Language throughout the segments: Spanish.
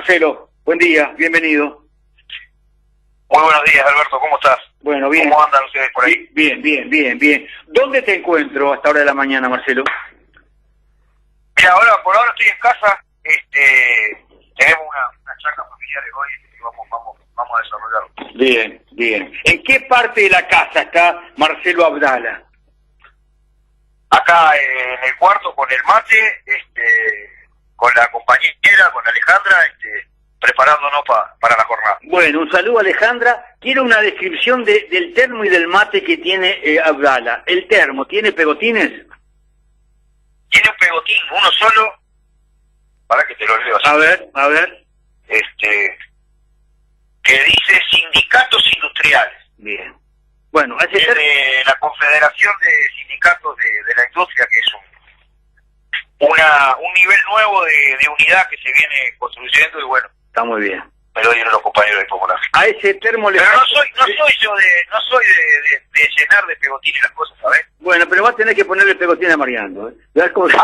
Marcelo, buen día, bienvenido. Muy buenos días, Alberto, ¿cómo estás? Bueno, bien. ¿Cómo andan ustedes por ahí? Bien. ¿Dónde te encuentro a esta hora de la mañana, Marcelo? Mira, por ahora estoy en casa, tenemos una charla familiar hoy y vamos a desarrollarlo. Bien. ¿En qué parte de la casa está Marcelo Abdala? Acá en el cuarto con el mate, con la compañera, con Alejandra, preparándonos para la jornada. Bueno, un saludo a Alejandra. Quiero una descripción del termo y del mate que tiene Abdala. ¿El termo tiene pegotines? Tiene un pegotín, uno solo, para que te lo leo así. A ver. Que dice Sindicatos Industriales. Bien. Bueno, es de la Confederación de Sindicatos de la Industria, que es un nivel nuevo de unidad que se viene construyendo y bueno. Está muy bien. Me lo dieron los compañeros de Popular. A ese termo le... Pero no soy de llenar de pegotines las cosas, ¿sabes? Bueno, pero va a tener que ponerle pegotín a Mariano, ¿eh? Bueno,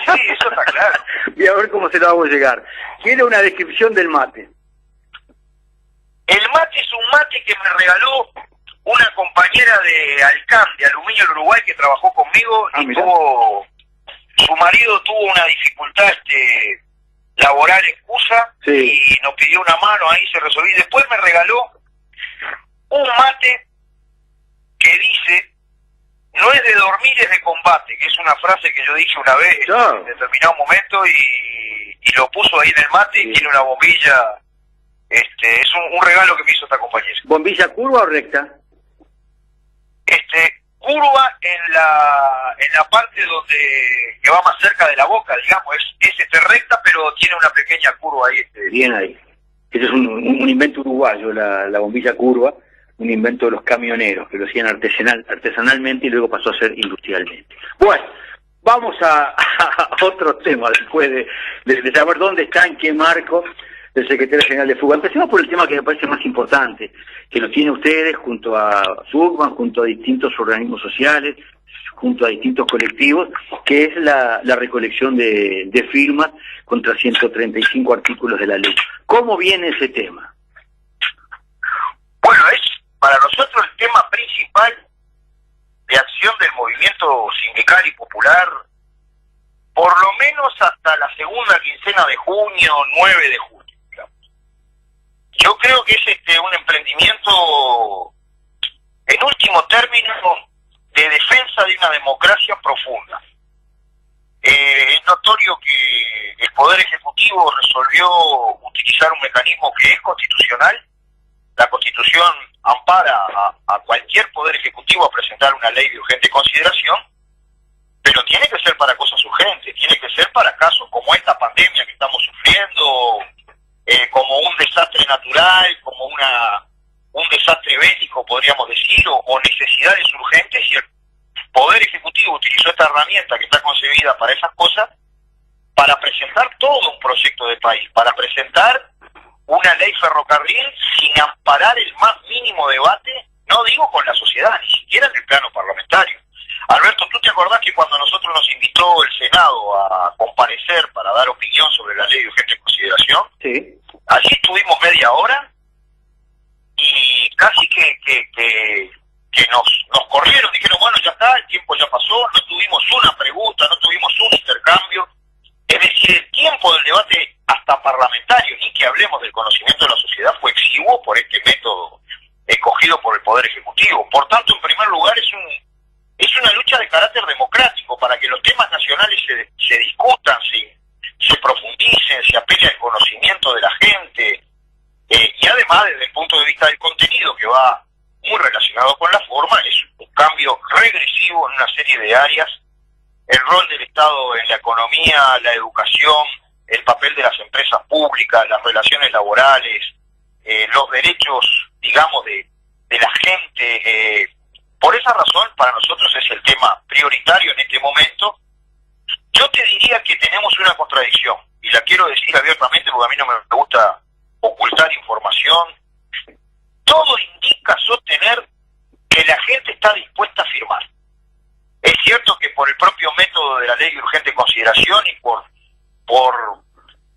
sí, eso está claro. Y a ver cómo se lo hago llegar. Quiero una descripción del mate. El mate es un mate que me regaló una compañera de Alcam, de Aluminio del Uruguay, que trabajó conmigo y su marido tuvo una dificultad laboral excusa, sí, y nos pidió una mano, ahí se resolvió. Y después me regaló un mate que dice: no es de dormir, es de combate, que es una frase que yo dije una vez en determinado momento y lo puso ahí en el mate, sí, y tiene una bombilla. Es un regalo que me hizo esta compañera. ¿Bombilla curva o recta? Curva en la parte que va más cerca de la boca, digamos, es recta, pero tiene una pequeña curva ahí. Bien ahí. Ese es un invento uruguayo, la bombilla curva, un invento de los camioneros, que lo hacían artesanalmente y luego pasó a ser industrialmente. Bueno, vamos a otro tema después de saber dónde está, en qué marco el secretario general de FUGA. Empecemos por el tema que me parece más importante, que lo tiene ustedes junto a FUGMA, junto a distintos organismos sociales, junto a distintos colectivos, que es la recolección de firmas contra 135 artículos de la ley. ¿Cómo viene ese tema? Bueno, es para nosotros el tema principal de acción del movimiento sindical y popular, por lo menos hasta la segunda quincena de junio, 9 de junio. Yo creo que es un emprendimiento, en último término, de defensa de una democracia profunda. Es notorio que el Poder Ejecutivo resolvió utilizar un mecanismo que es constitucional. La Constitución ampara a cualquier Poder Ejecutivo a presentar una ley de urgente consideración, pero tiene que ser para cosas urgentes, tiene que ser para casos como esta pandemia que estamos sufriendo, como un desastre natural, como un desastre bélico, podríamos decir, o necesidades urgentes, y el Poder Ejecutivo utilizó esta herramienta que está concebida para esas cosas, para presentar todo un proyecto de país, para presentar una ley ferrocarril sin amparar el más mínimo debate, no digo con la sociedad, ni siquiera en el plano parlamentario. Alberto, ¿tú te acordás que cuando nosotros nos invitó el Senado a comparecer para dar opinión sobre la ley de urgente consideración? Sí. Allí estuvimos media hora y casi que nos corrieron, dijeron, bueno, ya está, el tiempo ya pasó, no tuvimos una pregunta, no tuvimos un intercambio. Es decir, el tiempo del debate hasta parlamentario, ni que hablemos del conocimiento de la sociedad, fue exiguo por este método escogido por el Poder Ejecutivo. Por tanto, en primer lugar, es una lucha de carácter democrático para que los temas nacionales se discutan, se profundicen, se apele al conocimiento de la gente, y además desde el punto de vista del contenido, que va muy relacionado con la forma, es un cambio regresivo en una serie de áreas: el rol del Estado en la economía, la educación, el papel de las empresas públicas, las relaciones laborales, los derechos, digamos, de la gente. Por esa razón, para nosotros es el tema prioritario en este momento. Yo te diría que tenemos una contradicción, y la quiero decir abiertamente porque a mí no me gusta ocultar información. Todo indica sostener que la gente está dispuesta a firmar. Es cierto que por el propio método de la ley de urgente consideración y por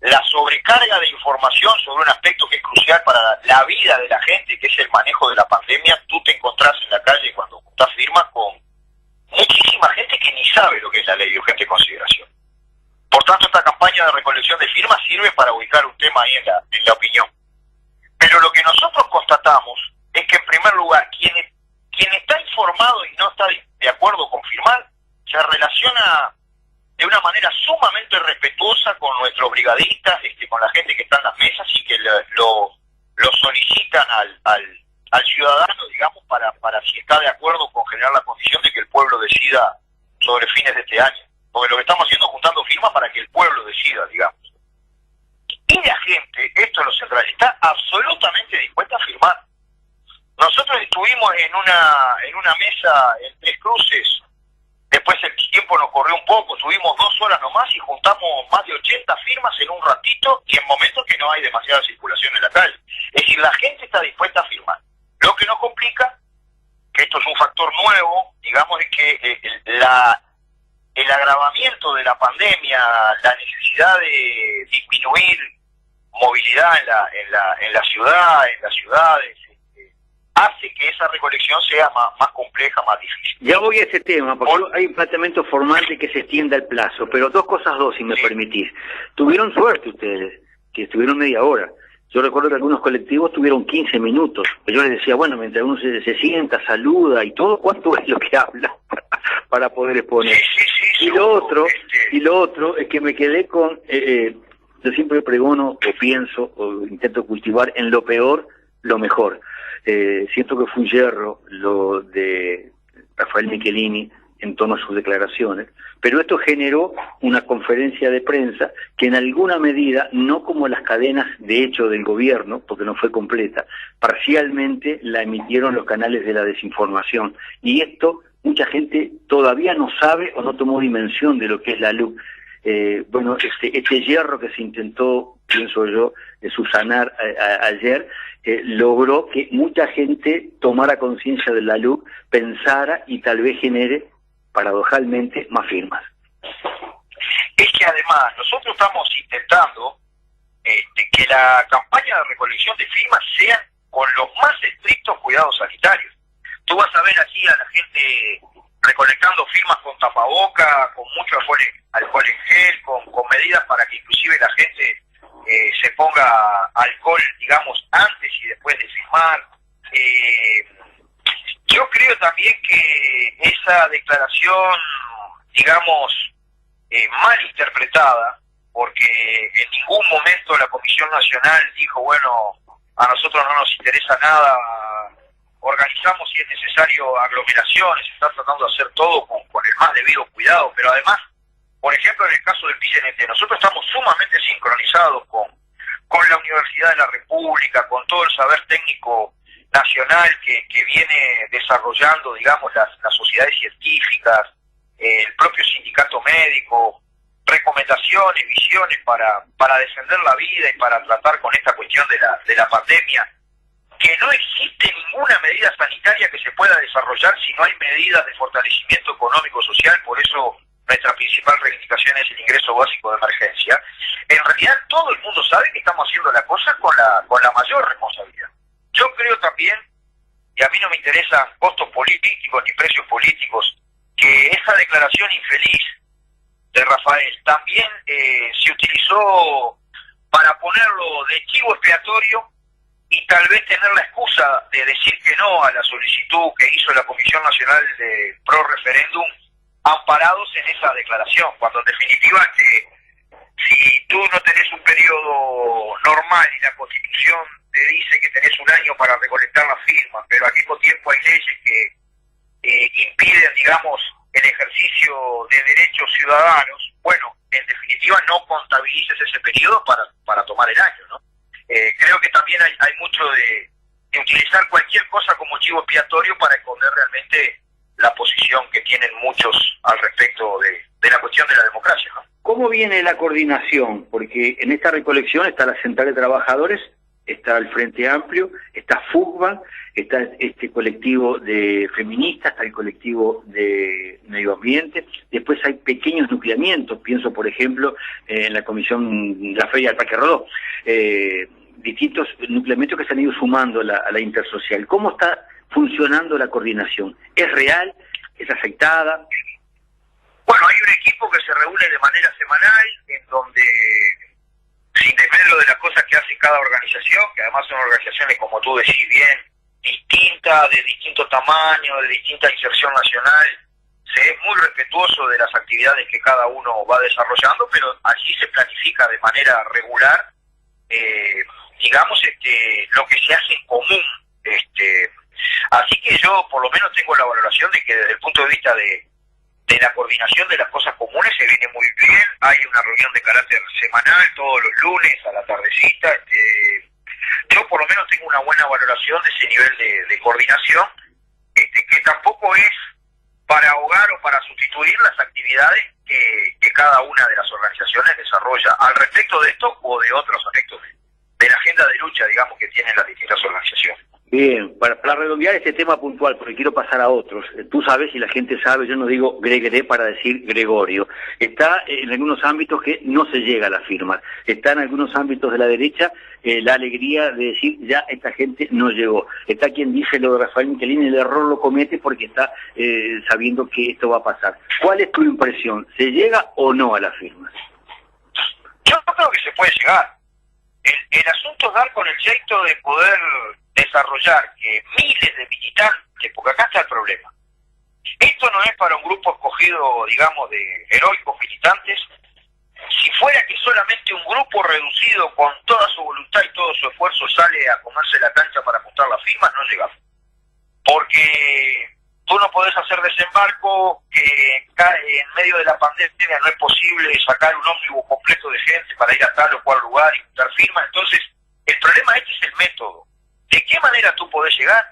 la sobrecarga de información sobre un aspecto que es crucial para la vida de la gente, que es el manejo de la pandemia. Tú te encontrás en la calle cuando juntás firmas con muchísima gente que ni sabe lo que es la ley de urgente consideración. Por tanto, esta campaña de recolección de firmas sirve para ubicar un tema ahí en la opinión. Pero lo que nosotros constatamos es que, en primer lugar, quien está informado y no está de acuerdo con firmar, se relaciona de una manera sumamente respetuosa con nuestros brigadistas, con la gente que está en las mesas y que lo solicitan al ciudadano, digamos, para si está de acuerdo con generar la condición de que el pueblo decida sobre fines de este año. Porque lo que estamos haciendo es juntando firmas para que el pueblo decida, digamos. Y la gente, esto es lo central, está absolutamente dispuesta a firmar. Nosotros estuvimos en una mesa en Tres Cruces, después el tiempo nos corrió un poco, tuvimos 2 horas nomás y juntamos más de 80 firmas en un ratito y en momentos que no hay demasiada circulación en la calle. Es decir, la gente está dispuesta a firmar. Lo que nos complica, que esto es un factor nuevo, digamos, es que el agravamiento de la pandemia, la necesidad de disminuir movilidad en la ciudad, en las ciudades, hace que esa recolección sea más compleja, más difícil. Ya voy a ese tema, porque hay un planteamiento formal de que se extienda el plazo, pero dos, si me permitís. Tuvieron suerte ustedes, que estuvieron media hora. Yo recuerdo que algunos colectivos tuvieron 15 minutos. Yo les decía, bueno, mientras uno se sienta, saluda y todo, ¿cuánto es lo que habla para poder exponer? Sí, y lo otro es que me quedé con... yo siempre pregono, o pienso, o intento cultivar en lo peor, lo mejor. Siento que fue un yerro lo de Rafael Michelini en torno a sus declaraciones, pero esto generó una conferencia de prensa que en alguna medida, no como las cadenas de hecho del gobierno, porque no fue completa, parcialmente la emitieron los canales de la desinformación, y esto mucha gente todavía no sabe o no tomó dimensión de lo que es la LUC. Bueno, este hierro que se intentó, pienso yo, subsanar ayer, logró que mucha gente tomara conciencia de la LUC, pensara y tal vez genere, paradojalmente, más firmas. Es que además nosotros estamos intentando que la campaña de recolección de firmas sea con los más estrictos cuidados sanitarios. Tú vas a ver aquí a la gente recolectando firmas con tapaboca, con mucho alcohol en gel, con medidas para que inclusive la gente se ponga alcohol, digamos, antes y después de firmar. Yo creo también que esa declaración, digamos, mal interpretada, porque en ningún momento la Comisión Nacional dijo, bueno, a nosotros no nos interesa nada, organizamos si es necesario aglomeraciones, se está tratando de hacer todo con el más debido cuidado, pero además, por ejemplo, en el caso del PICNT, nosotros estamos sumamente sincronizados con la Universidad de la República, con todo el saber técnico nacional que viene desarrollando, digamos, las sociedades científicas, el propio sindicato médico, recomendaciones, visiones para defender la vida y para tratar con esta cuestión de la pandemia, que no existe ninguna medida sanitaria que se pueda desarrollar si no hay medidas de fortalecimiento económico-social, por eso nuestra principal reivindicación es el ingreso básico de emergencia. En realidad todo el mundo sabe que estamos haciendo la cosa con la mayor responsabilidad. Yo creo también, y a mí no me interesan costos políticos ni precios políticos, que esa declaración infeliz de Rafael también se utilizó para ponerlo de chivo expiatorio y tal vez tener la excusa de decir que no a la solicitud que hizo la Comisión Nacional de Pro Referéndum, amparados en esa declaración, cuando en definitiva que si tú no tenés un periodo normal y la Constitución te dice que tenés un año para recolectar las firmas, pero al mismo tiempo hay leyes que impiden, digamos, el ejercicio de derechos ciudadanos, bueno, en definitiva no contabilices ese periodo para tomar el año, ¿no? Creo que también hay mucho de utilizar cualquier cosa como chivo expiatorio para esconder realmente la posición que tienen muchos al respecto de la cuestión de la democracia, ¿no? ¿Cómo viene la coordinación? Porque en esta recolección está la Central de Trabajadores, está el Frente Amplio, está FUCBA, está este colectivo de feministas, está el colectivo de medio ambiente, después hay pequeños nucleamientos, pienso por ejemplo en la comisión, la Feria del Parque Rodó, distintos nucleamientos que se han ido sumando a la intersocial. ¿Cómo está funcionando la coordinación? ¿Es real? ¿Es afectada? Bueno, hay un equipo que se reúne de manera semanal, en donde, sin desmedro de las cosas que hace cada organización, que además son organizaciones, como tú decís bien, distintas, de distinto tamaño, de distinta inserción nacional, se es muy respetuoso de las actividades que cada uno va desarrollando, pero allí se planifica de manera regular, digamos, lo que se hace en común. Así que yo por lo menos tengo la valoración de que desde el punto de vista de la coordinación de las cosas comunes se viene muy bien. Hay una reunión de carácter semanal todos los lunes a la tardecita. Yo por lo menos tengo una buena valoración de ese nivel de coordinación, que tampoco es para ahogar o para sustituir las actividades que cada una de las organizaciones desarrolla al respecto de esto o de otros aspectos de la agenda de lucha, digamos, que tienen las distintas organizaciones. Bien, para redondear este tema puntual, porque quiero pasar a otros, tú sabes y la gente sabe, yo no digo Gregoré para decir Gregorio, está en algunos ámbitos que no se llega a la firma, está en algunos ámbitos de la derecha la alegría de decir ya esta gente no llegó, está quien dice lo de Rafael Michelini, el error lo comete porque está sabiendo que esto va a pasar. ¿Cuál es tu impresión? ¿Se llega o no a la firma? Yo creo que se puede llegar. El asunto es dar con el jeito de poder desarrollar que miles de militantes, porque acá está el problema. Esto no es para un grupo escogido, digamos, de heroicos militantes. Si fuera que solamente un grupo reducido con toda su voluntad y todo su esfuerzo sale a comerse la cancha para juntar las firmas, no llegamos. Porque tú no podés hacer desembarco, que en medio de la pandemia no es posible sacar un ómnibus completo de gente para ir a tal o cual lugar y juntar firmas. Entonces, el problema este es el método. ¿De qué manera tú podés llegar?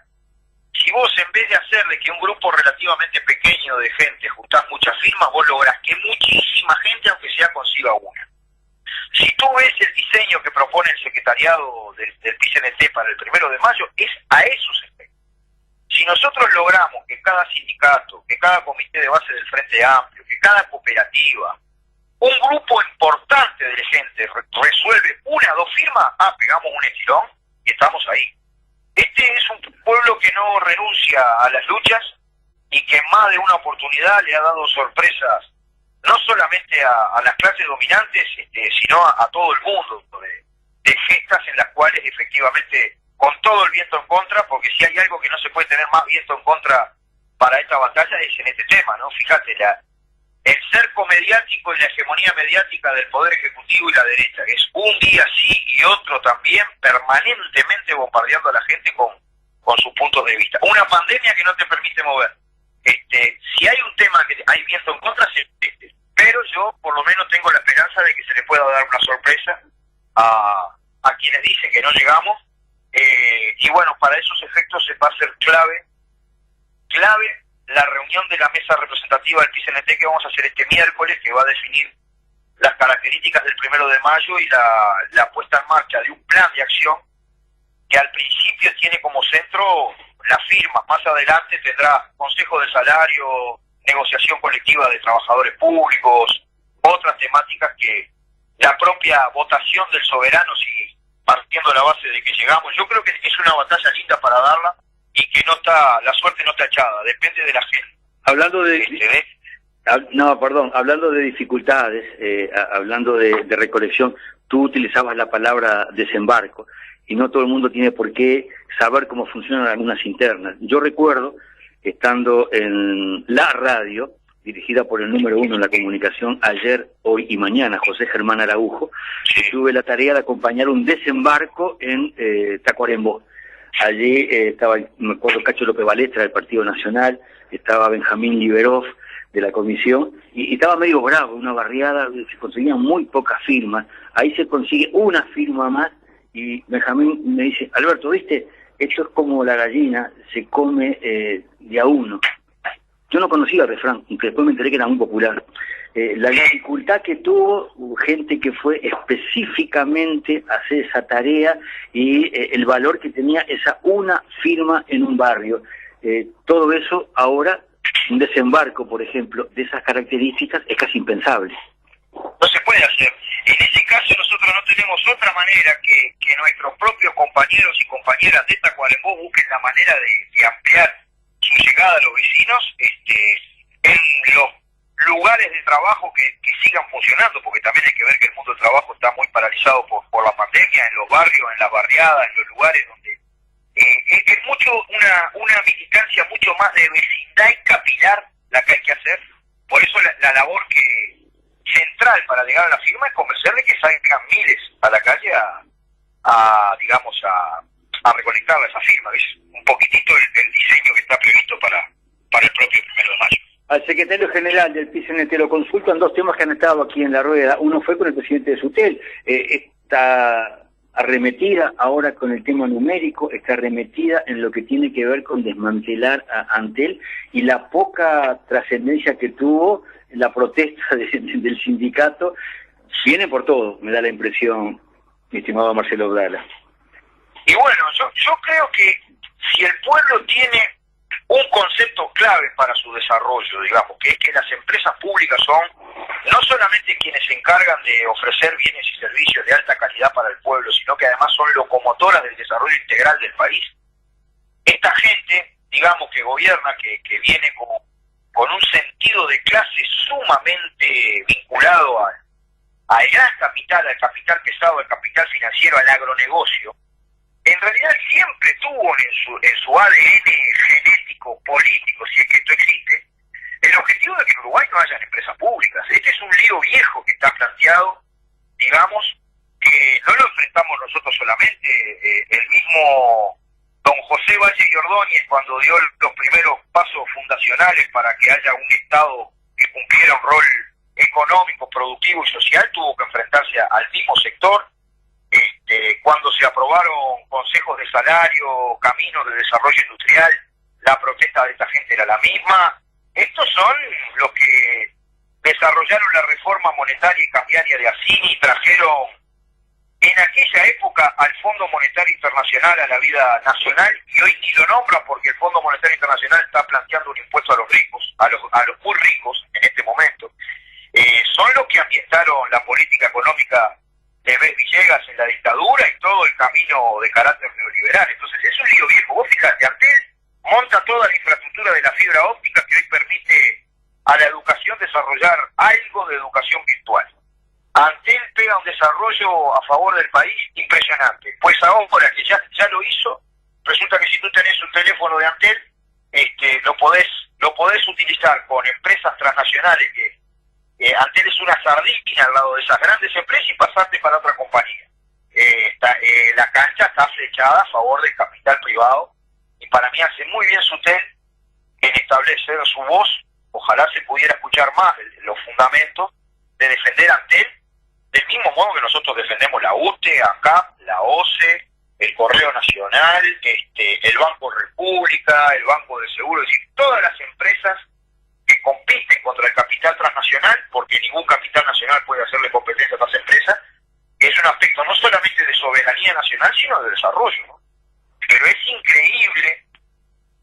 Si vos, en vez de hacer de que un grupo relativamente pequeño de gente juntás muchas firmas, vos lográs que muchísima gente, aunque sea, consiga una. Si tú ves el diseño que propone el secretariado del PCNT para el 1 de mayo, es a esos efectos. Si nosotros logramos que cada sindicato, que cada comité de base del Frente Amplio, que cada cooperativa, un grupo importante de gente resuelve 1 o 2 firmas, pegamos un estirón y estamos ahí. Este es un pueblo que no renuncia a las luchas y que en más de una oportunidad le ha dado sorpresas, no solamente a las clases dominantes, sino a todo el mundo, de gestas en las cuales efectivamente, con todo el viento en contra, porque si hay algo que no se puede tener más viento en contra para esta batalla es en este tema, ¿no? Fíjate, el cerco mediático y la hegemonía mediática del Poder Ejecutivo y la derecha, que es un día sí y otro también, permanentemente bombardeando a la gente con sus puntos de vista. Una pandemia que no te permite mover. Si hay un tema que hay viento en contra, es este. Pero yo por lo menos tengo la esperanza de que se le pueda dar una sorpresa a quienes dicen que no llegamos. Y bueno, para esos efectos se va a ser clave la reunión de la mesa representativa del PCNT que vamos a hacer este miércoles, que va a definir las características del 1 de mayo y la puesta en marcha de un plan de acción que al principio tiene como centro las firmas, más adelante tendrá consejo de salario, negociación colectiva de trabajadores públicos, otras temáticas que la propia votación del soberano, si partiendo de la base de que llegamos, yo creo que es una batalla linda para darla, y que la suerte no está echada, depende de la gente. Hablando hablando de dificultades, hablando de recolección, tú utilizabas la palabra desembarco, y no todo el mundo tiene por qué saber cómo funcionan algunas internas. Yo recuerdo, estando en la radio, dirigida por el número 1 en la comunicación, ayer, hoy y mañana, José Germán Araujo, tuve la tarea de acompañar un desembarco en Tacuarembó. Allí estaba, me acuerdo, Cacho López Balestra del Partido Nacional, estaba Benjamín Liberov de la comisión, y estaba medio bravo, una barriada, se conseguían muy pocas firmas, ahí se consigue una firma más, y Benjamín me dice, Alberto, ¿viste? Esto es como la gallina, se come de a uno. Yo no conocía el refrán, aunque después me enteré que era muy popular. la dificultad que tuvo gente que fue específicamente a hacer esa tarea y el valor que tenía esa una firma en un barrio. Todo eso ahora, un desembarco, por ejemplo, de esas características es casi impensable. No se puede hacer. En ese caso nosotros no tenemos otra manera que nuestros propios compañeros y compañeras de Tacuarembó busquen la manera de ampliar su llegada a los vecinos en los lugares de trabajo que sigan funcionando, porque también hay que ver que el mundo del trabajo está muy paralizado por la pandemia, en los barrios, en las barriadas, en los lugares donde es mucho una militancia mucho más de vecindad y capilar la que hay que hacer. Por eso la labor central para llegar a la firma es convencer de que salgan miles a la calle a recolectar esa firma. Es un poquitito el diseño que está previsto para el propio 1 de mayo. Al secretario general del PCNT lo consultan dos temas que han estado aquí en la rueda. Uno fue con el presidente de SUTEL, está arremetida ahora con el tema numérico, está arremetida en lo que tiene que ver con desmantelar a Antel y la poca trascendencia que tuvo la protesta del sindicato. Viene por todo, me da la impresión, mi estimado Marcelo Abdala. Y bueno, yo creo que si el pueblo tiene un concepto clave para su desarrollo, digamos, que es que las empresas públicas son no solamente quienes se encargan de ofrecer bienes y servicios de alta calidad para el pueblo, sino que además son locomotoras del desarrollo integral del país. Esta gente, digamos, que gobierna, que viene con un sentido de clase sumamente vinculado al gran capital, al capital pesado, al capital financiero, al agronegocio, en realidad siempre tuvo en su ADN genético, político, si es que esto existe, el objetivo de que en Uruguay no haya empresas públicas. Este es un lío viejo que está planteado, digamos, que no lo enfrentamos nosotros solamente. El mismo don José Valle y Ordóñez, cuando dio los primeros pasos fundacionales para que haya un Estado que cumpliera un rol económico, productivo y social, tuvo que enfrentarse al mismo sector. Cuando se aprobaron consejos de salario, caminos de desarrollo industrial, la protesta de esta gente era la misma. Estos son los que desarrollaron la reforma monetaria y cambiaria de Assini y trajeron en aquella época al Fondo Monetario Internacional a la vida nacional, y hoy ni lo nombran porque el Fondo Monetario Internacional está planteando un impuesto a los ricos, a los muy ricos en este momento. Son los que ambientaron la política económica de Bess Villegas en la dictadura y todo el camino de carácter neoliberal. Entonces es un lío viejo. Vos fíjate, Antel monta toda la infraestructura de la fibra óptica que hoy permite a la educación desarrollar algo de educación virtual. Antel pega un desarrollo a favor del país impresionante. Pues ahora que ya lo hizo, resulta que si tú tenés un teléfono de Antel, lo podés utilizar con empresas transnacionales que Antel es una sardina al lado de esas grandes empresas y pasarte para otra compañía. La cancha está flechada a favor del capital privado y para mí hace muy bien SUTEL en establecer su voz. Ojalá se pudiera escuchar más los fundamentos de defender a Antel del mismo modo que nosotros defendemos la UTE, ACAP, la OCE, el Correo Nacional, el Banco República, el Banco del Seguro, es decir, todas las empresas que compiten contra el capital transnacional, porque ningún capital nacional puede hacerle competencia a estas empresas, es un aspecto no solamente de soberanía nacional, sino de desarrollo, ¿no? Pero es increíble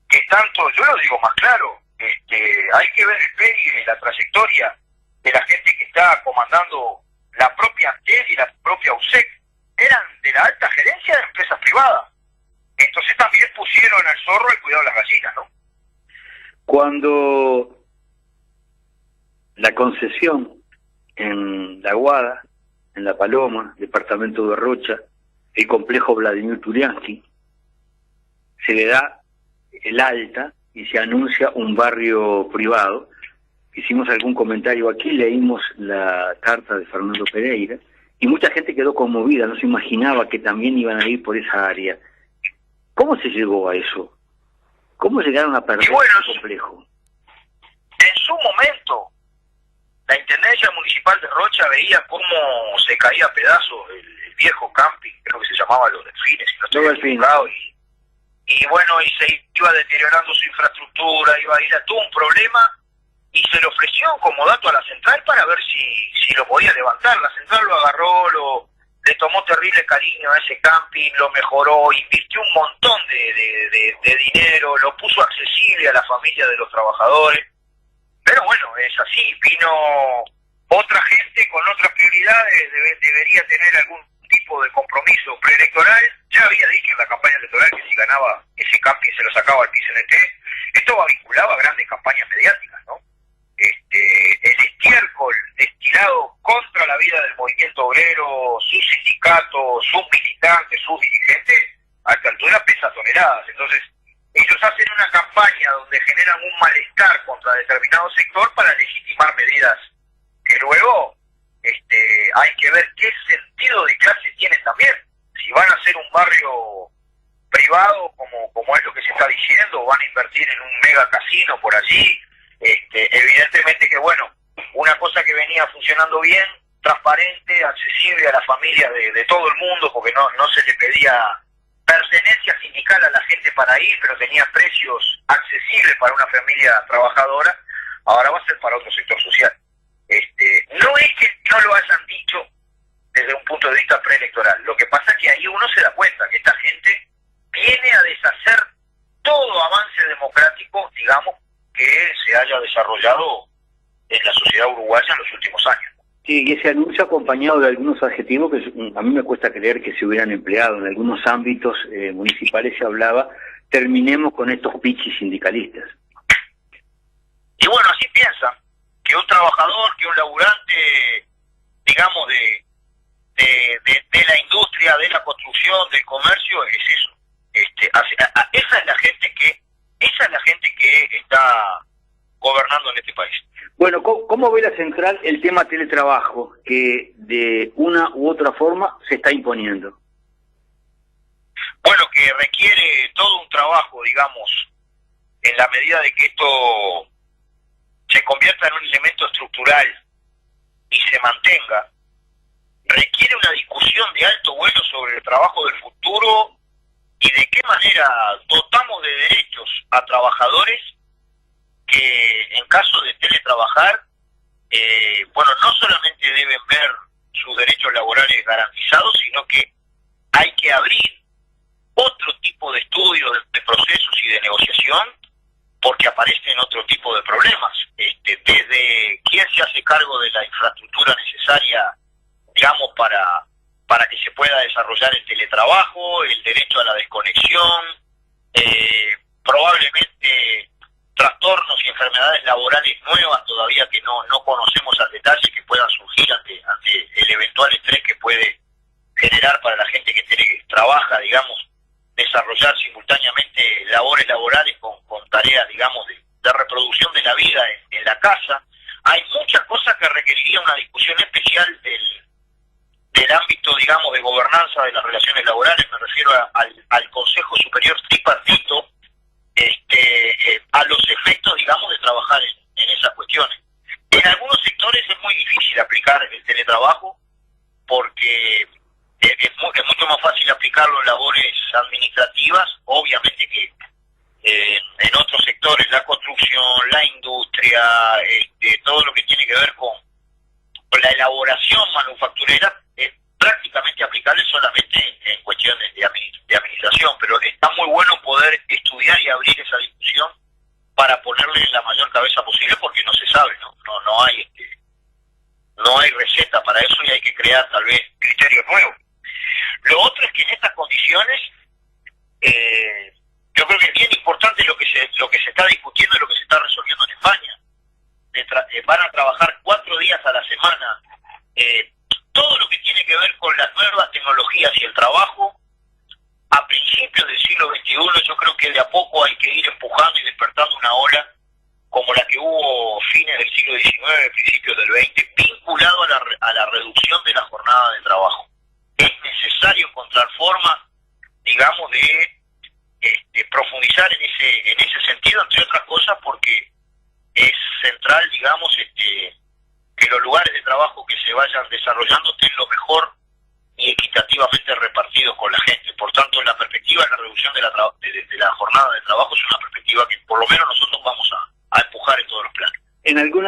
que tanto, yo lo digo más claro, hay que ver el pedigrí, la trayectoria de la gente que está comandando la propia Antel y la propia USEC, eran de la alta gerencia de empresas privadas. Entonces también pusieron al zorro el cuidado de las gallinas, ¿no? Cuando la concesión en La Aguada, en La Paloma, departamento de Rocha, el complejo Vladimir Turiansky, se le da el alta y se anuncia un barrio privado. Hicimos algún comentario aquí, leímos la carta de Fernando Pereira, y mucha gente quedó conmovida, no se imaginaba que también iban a ir por esa área. ¿Cómo se llegó a eso? ¿Cómo llegaron a perder ese complejo? En su momento, la Intendencia Municipal de Rocha veía cómo se caía a pedazos el viejo camping, creo que se llamaba Los Delfines, si no estoy equivocado, y bueno, y se iba deteriorando su infraestructura, iba a ir a todo un problema, y se le ofreció como dato a la central para ver si lo podía levantar. La central lo agarró, le tomó terrible cariño a ese camping, lo mejoró, invirtió un montón de dinero, lo puso accesible a la familia de los trabajadores. Pero bueno, es así, vino otra gente con otras prioridades, debería tener algún tipo de compromiso preelectoral. Ya había dicho en la campaña electoral que si ganaba ese camping se lo sacaba al PCNT. Esto va vinculado a grandes campañas mediáticas, ¿no? El estiércol destilado contra la vida del movimiento obrero, sus sindicatos, sus militantes, sus dirigentes, a esta altura pesa toneladas. Entonces, ellos hacen una campaña donde generan un malestar contra determinado sector para legitimar medidas que luego hay que ver qué sentido de clase tienen también. Si van a ser un barrio privado, como es lo que se está diciendo, o van a invertir en un mega casino por allí, evidentemente que, bueno, una cosa que venía funcionando bien, transparente, accesible a las familias de todo el mundo, porque no se le pedía pertenencia sindical a la gente para ir, pero tenía precios accesibles para una familia trabajadora, ahora va a ser para otro sector social. No es que no lo hayan dicho desde un punto de vista preelectoral, lo que pasa es que ahí uno se da cuenta que esta gente viene a deshacer todo avance democrático, digamos, que se haya desarrollado en la sociedad uruguaya en los últimos años. Sí, y ese anuncio acompañado de algunos adjetivos que a mí me cuesta creer que se hubieran empleado. En algunos ámbitos municipales se hablaba, terminemos con estos pichis sindicalistas. Y bueno, así piensan, que un trabajador, que un laburante, digamos, de la industria, de la construcción, del comercio, es eso. Esa es la gente que está gobernando en este país. Bueno, ¿cómo ve la central el tema teletrabajo, que de una u otra forma se está imponiendo? Bueno, que requiere todo un trabajo, digamos, en la medida de que esto se convierta en un elemento estructural y se mantenga, requiere una discusión de alto vuelo sobre el trabajo del futuro y de qué manera dotamos de derechos a trabajadores que en caso de teletrabajar, no solamente deben ver sus derechos laborales garantizados, sino que hay que abrir otro tipo de estudios, de procesos y de negociación, porque aparecen otro tipo de problemas, desde quién se hace cargo de la infraestructura necesaria, digamos, para que se pueda desarrollar el teletrabajo, el derecho a la desconexión, probablemente trastornos y enfermedades laborales nuevas todavía que no conocemos al detalle, que puedan surgir ante el eventual estrés que puede generar para la gente que trabaja, digamos, desarrollar simultáneamente labores laborales con tareas, digamos, de reproducción de la vida en la casa. Hay muchas cosas que requeriría una discusión especial del ámbito, digamos, de gobernanza de las relaciones laborales. Me refiero al Consejo Superior Tripartito, a los efectos, digamos, de trabajar en esas cuestiones. En algunos sectores es muy difícil aplicar el teletrabajo porque es mucho más fácil aplicarlo en labores administrativas. Obviamente que en otros sectores, la construcción, la industria, todo lo que tiene que ver con la elaboración manufacturera, es prácticamente aplicable solamente en cuestiones de administración, pero está muy bueno poder estudiar y abrir esa discusión para ponerle la mayor cabeza posible, porque no se sabe, no hay receta para eso y hay que crear tal vez criterios nuevos. Lo otro es que en estas condiciones yo creo que es bien importante lo que se está discutiendo y lo que se está resolviendo en España. Van a trabajar 4 días a la semana. Todo lo que tiene que ver con las nuevas tecnologías y el trabajo, a principios del siglo XXI, yo creo que de a poco hay que ir empujando y despertando una ola como la que hubo fines del siglo XIX, principios del XX, vinculado a la reducción de la jornada de trabajo. Es necesario encontrar formas, digamos, de profundizar en ese sentido, entre otras cosas, porque es central, digamos, que los lugares de trabajo que se vayan desarrollando estén lo mejor y equitativamente repartidos con la gente. Por tanto, la perspectiva de la reducción de la jornada de trabajo es una perspectiva que por lo menos nosotros vamos a empujar en todos los planes.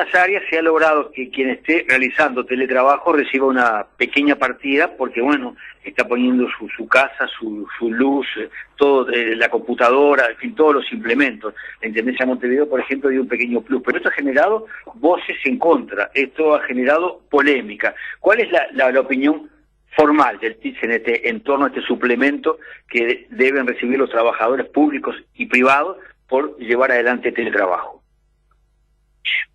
algunas áreas se ha logrado que quien esté realizando teletrabajo reciba una pequeña partida porque, bueno, está poniendo su casa, su luz, todo, la computadora, en fin, todos los implementos. La Intendencia de Montevideo, por ejemplo, dio un pequeño plus, pero esto ha generado voces en contra, esto ha generado polémica. ¿Cuál es la opinión formal del PIT-CNT en torno a este suplemento que deben recibir los trabajadores públicos y privados por llevar adelante teletrabajo?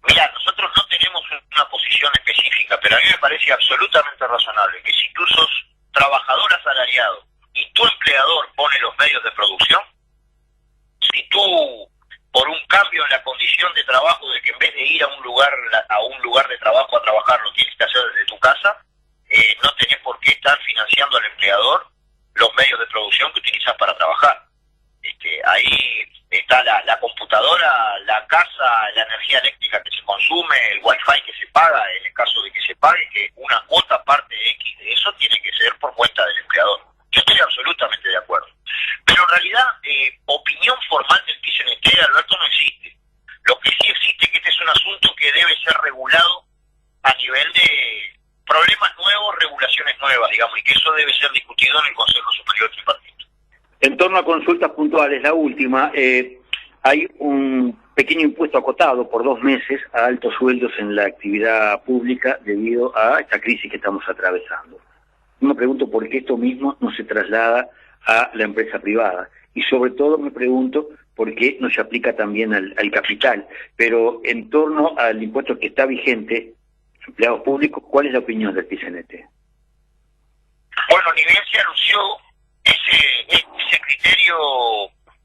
Mira, nosotros no tenemos una posición específica, pero a mí me parece absolutamente razonable que si tú sos trabajador asalariado y tu empleador pone los medios de producción, si tú, por un cambio en la condición de trabajo, de que en vez de ir a un lugar de trabajo a trabajar, lo tienes que hacer desde tu casa, no tenés por qué estar financiando al empleador los medios de producción que utilizas para trabajar. Ahí está la computadora, la casa, la energía eléctrica que se consume, el wifi que se paga, en el caso de que se pague, que una cuota parte X de eso tiene que ser por cuenta del empleador. Yo estoy absolutamente de acuerdo. Pero en realidad, opinión formal del PIT-CNT, Alberto, no existe. Lo que sí existe es que este es un asunto que debe ser regulado a nivel de problemas nuevos, regulaciones nuevas, digamos, y que eso debe ser discutido en el Consejo Superior Tripartito. En torno a consultas puntuales, la última, hay un pequeño impuesto acotado por 2 meses a altos sueldos en la actividad pública debido a esta crisis que estamos atravesando. Yo me pregunto por qué esto mismo no se traslada a la empresa privada y sobre todo me pregunto por qué no se aplica también al capital. Pero en torno al impuesto que está vigente, empleados públicos, ¿cuál es la opinión del PIT-CNT? Bueno, ni bien se anunció ese criterio,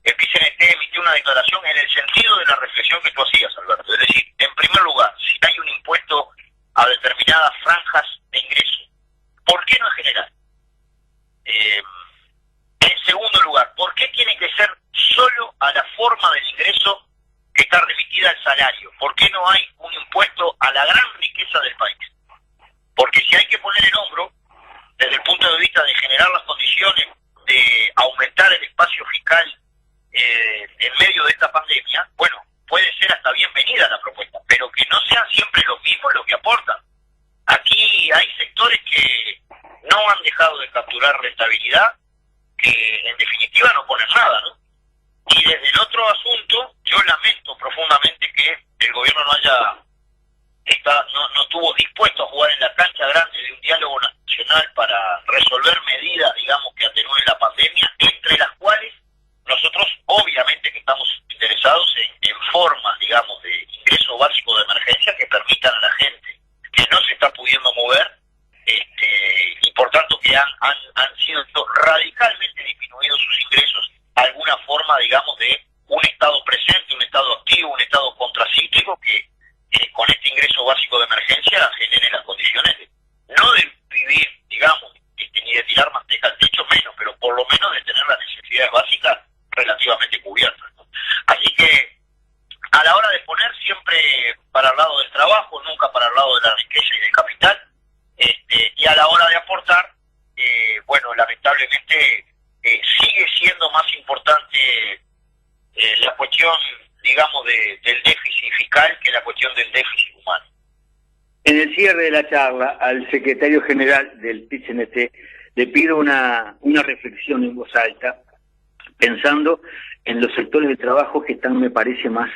el PIT-CNT emitió una declaración en el sentido de la reflexión que tú hacías, Alberto. Es decir, en primer lugar, si hay un impuesto a determinadas franjas de ingreso, ¿por qué no es general? En segundo lugar, ¿por qué tiene que ser solo a la forma del ingreso que está remitida al salario? ¿Por qué no hay un impuesto a la gran riqueza del país? Porque si hay que poner el hombro, desde el punto de vista de generar las condiciones de aumentar el espacio fiscal en medio de esta pandemia, bueno, puede ser hasta bienvenida la propuesta, pero que no sean siempre los mismos los que aportan. Aquí hay sectores que no han dejado de capturar rentabilidad, que en definitiva no ponen nada, ¿no? Y desde el otro asunto, yo lamento profundamente que el gobierno no estuvo dispuesto a jugar en la cancha grande de un diálogo nacional para resolver medidas, digamos, que atenúen la pandemia, entre las cuales nosotros obviamente que estamos interesados en formas, digamos, de ingreso básico de emergencia que permitan a la gente que no se está pudiendo mover, y por tanto que han sido radicalmente disminuidos sus ingresos, alguna forma, digamos, de un estado presente, un estado activo, un estado contracíclico que con este ingreso básico de emergencia genere las condiciones no de vivir, digamos, ni de tirar manteca al techo menos, pero por lo menos de tener las necesidades básicas relativamente cubiertas, ¿no? Así que a la hora de poner siempre para el lado del trabajo, nunca para el lado de la riqueza y del capital, y a la hora de aportar, bueno, lamentablemente sigue siendo más importante la cuestión, digamos, del déficit fiscal que la cuestión del déficit humano. En el cierre de la charla, al secretario general del PIT-CNT le pido una reflexión en voz alta, pensando en los sectores de trabajo que están, me parece, más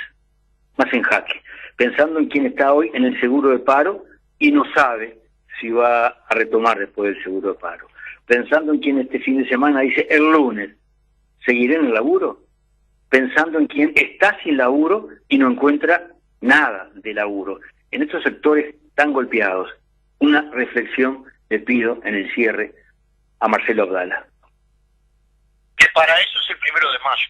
en jaque, pensando en quien está hoy en el seguro de paro y no sabe si va a retomar después del seguro de paro, pensando en quien este fin de semana dice el lunes seguiré en el laburo, pensando en quien está sin laburo y no encuentra nada de laburo. En estos sectores tan golpeados, una reflexión le pido en el cierre a Marcelo Abdala. Que para eso es el 1 de mayo.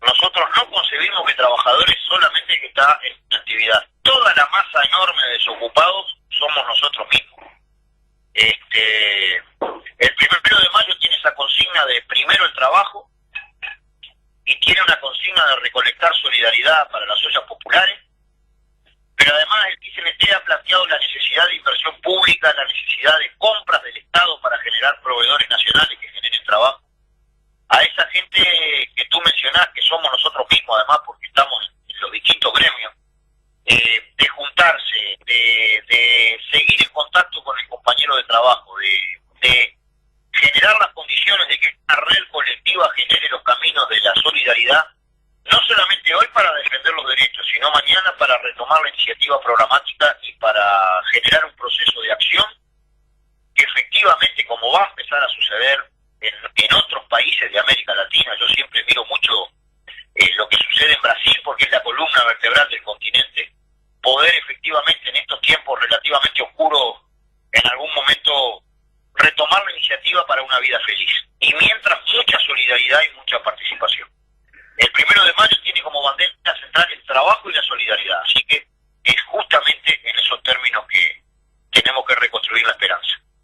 Nosotros no concebimos que trabajadores solamente que está en actividad. Toda la masa enorme de desocupados somos nosotros mismos. El 1 de mayo tiene esa consigna de primero el trabajo y tiene una consigna de recolectar solidaridad para las ollas populares, pero además el PIT-CNT ha planteado la necesidad de inversión pública, la necesidad de compras del Estado para generar proveedores nacionales que generen trabajo. A esa gente que tú mencionás, que somos nosotros mismos además porque estamos en los distintos gremios, de juntarse, de seguir en contacto con el compañero de trabajo, de generar las condiciones de que la red colectiva genere los caminos de la solidaridad, no solamente hoy para defender los derechos, sino mañana para retomar la iniciativa programática y para generar un proceso de acción que efectivamente, como va a empezar a suceder en otros países de América Latina, yo siempre miro mucho lo que sucede en Brasil porque es la columna vertebral del continente, poder efectivamente en estos tiempos relativamente oscuros en algún momento retomar la iniciativa para una vida feliz. Y mientras, mucha solidaridad y mucha participación. El 1 de mayo tiene como bandera central el trabajo y la solidaridad, así que